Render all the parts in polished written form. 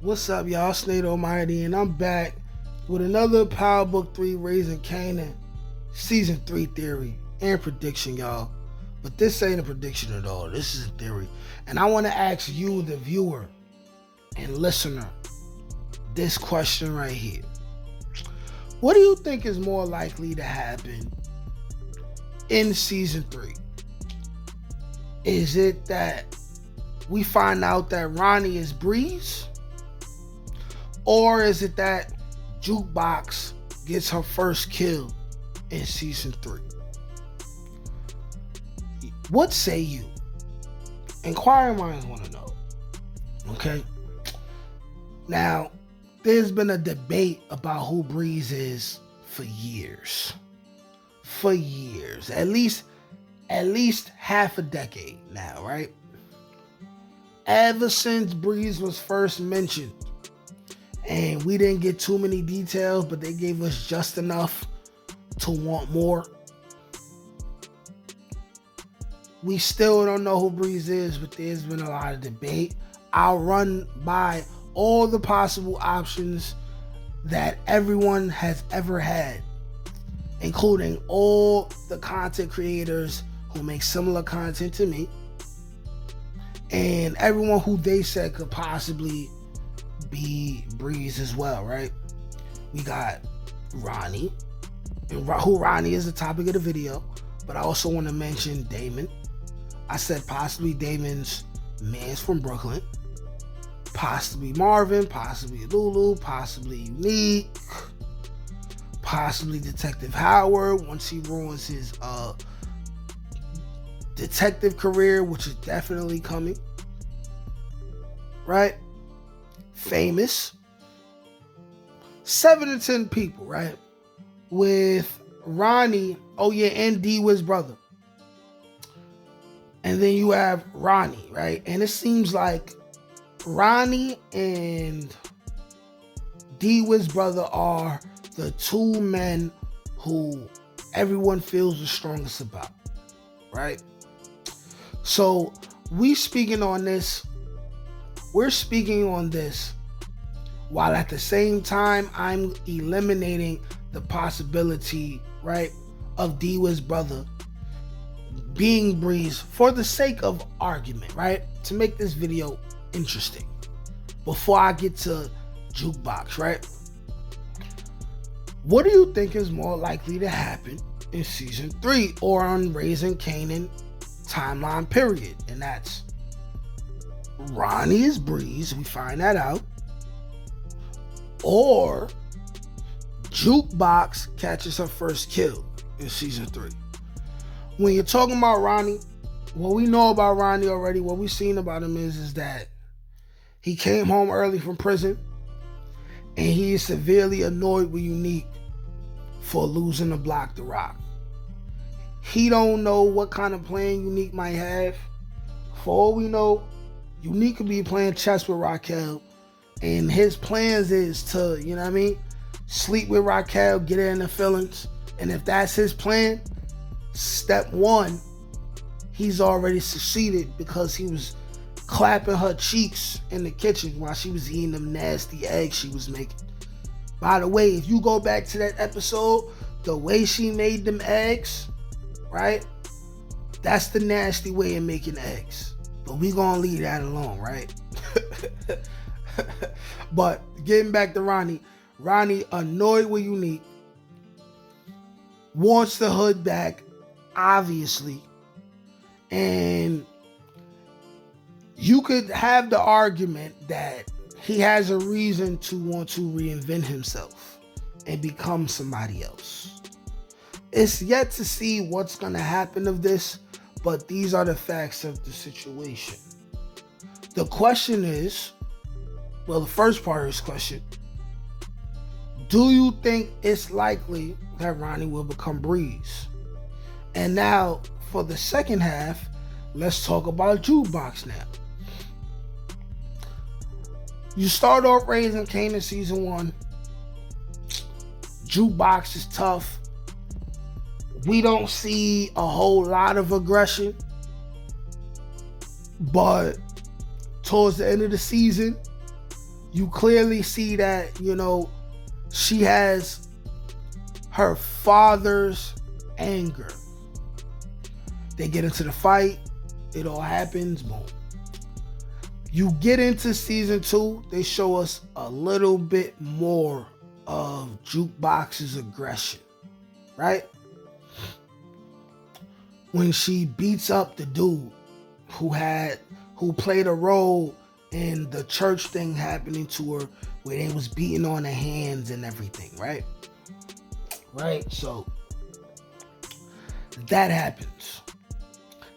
What's up, y'all? Snade Almighty, and I'm back with another Power Book 3 Raising Kanan Season 3 theory and prediction, y'all. But this ain't a prediction at all. This is a theory. And I want to ask you, the viewer and listener, this question right here. What do you think is more likely to happen in Season 3? Is it that we find out that Ronnie is Breeze? Or is it that Jukebox gets her first kill in Season 3? What say you? Inquiring minds want to know. Okay? Now, there's been a debate about who Breeze is for years. For years. At least half a decade now, right? Ever since Breeze was first mentioned, and we didn't get too many details, but they gave us just enough to want more. We still don't know who Breeze is, but there's been a lot of debate. I'll run by all the possible options that everyone has ever had, including all the content creators who make similar content to me, and everyone who they said could possibly be Breeze as well, right? We got Ronnie, and who Ronnie is the topic of the video, but I also want to mention Damon. I said possibly Damon's man's from Brooklyn, possibly Marvin, possibly Lulu, possibly Unique, possibly Detective Howard once he ruins his detective career, which is definitely coming, right? Famous. 7 to 10 people, right? With Ronnie, and D-Wiz brother. And then you have Ronnie, right? And it seems like Ronnie and D-Wiz brother are the two men who everyone feels the strongest about, right? So we're speaking on this while at the same time I'm eliminating the possibility, right, of D-Wiz brother being Breeze for the sake of argument, right? To make this video interesting. Before I get to Jukebox, right? What do you think is more likely to happen in Season 3 or on Raising Kanan timeline period? And that's Ronnie is Breeze, we find that out, or Jukebox catches her first kill in Season 3. When you're talking about Ronnie, what we know about Ronnie already, what we've seen about him is that he came home early from prison and he is severely annoyed with Unique for losing the block to Rock. He don't know what kind of plan Unique might have. For all we know, Unique could be playing chess with Raquel, and his plans is to, sleep with Raquel, get her in the feelings. And if that's his plan, step one, he's already succeeded because he was clapping her cheeks in the kitchen while she was eating them nasty eggs she was making. By the way, if you go back to that episode, the way she made them eggs, right? That's the nasty way of making eggs. But we gonna leave that alone, right? But getting back to Ronnie annoyed with Unique, wants the hood back, obviously, and you could have the argument that he has a reason to want to reinvent himself and become somebody else. It's yet to see what's going to happen of this, but these are the facts of the situation. The question is, the first part of this question, do you think it's likely that Ronnie will become Breeze? And now, for the second half, let's talk about Jukebox now. You start off Raising Kanan Season 1. Jukebox is tough. We don't see a whole lot of aggression. But towards the end of the season, You clearly see that, you know, she has her father's anger. They get into the fight. It all happens. Boom. You get into season 2, they show us a little bit more of Jukebox's aggression, right? When she beats up the dude who played a role in the church thing happening to her, where they was beating on her hands and everything, right? Right? So that happens.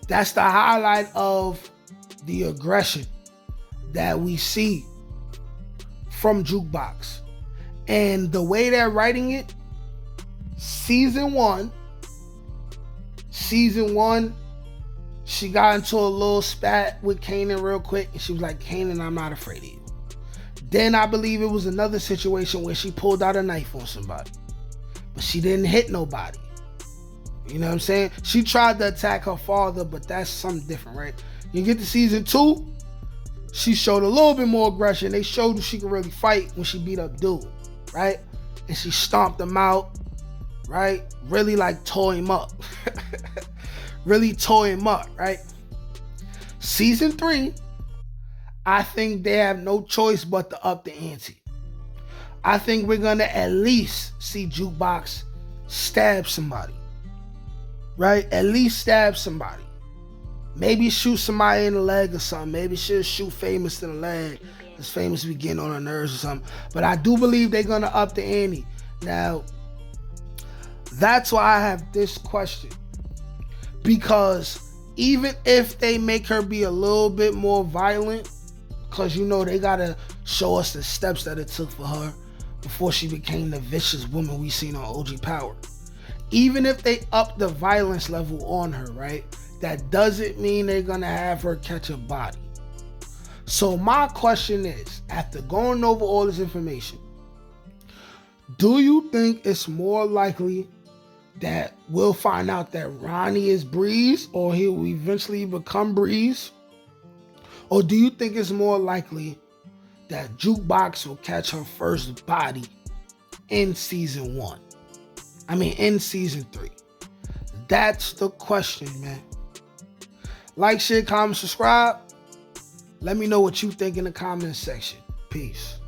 That's the highlight of the aggression that we see from Jukebox. And the way they're writing it, season one, she got into a little spat with Kanan real quick, and she was like, Kanan, I'm not afraid of you. Then I believe it was another situation where she pulled out a knife on somebody, but she didn't hit nobody. You know what I'm saying? She tried to attack her father, but that's something different, right? You get to season 2, she showed a little bit more aggression. They showed she could really fight when she beat up dude, right? And she stomped him out, right? Really like tore him up. Really tore him up, right? Season 3, I think they have no choice but to up the ante. I think we're gonna at least see Jukebox stab somebody, right? At least stab somebody. Maybe shoot somebody in the leg or something. Maybe she'll shoot Famous in the leg, because Famous be getting on her nerves or something. But I do believe they're gonna up the ante. Now, that's why I have this question. Because even if they make her be a little bit more violent, because you know they gotta show us the steps that it took for her before she became the vicious woman we seen on OG Power. Even if they up the violence level on her, right? That doesn't mean they're gonna have her catch a body. So my question is, after going over all this information, do you think it's more likely that we'll find out that Ronnie is Breeze, or he will eventually become Breeze? Or do you think it's more likely that Jukebox will catch her first body in season 1? In season 3. That's the question, man. Like, share, comment, subscribe. Let me know what you think in the comment section. Peace.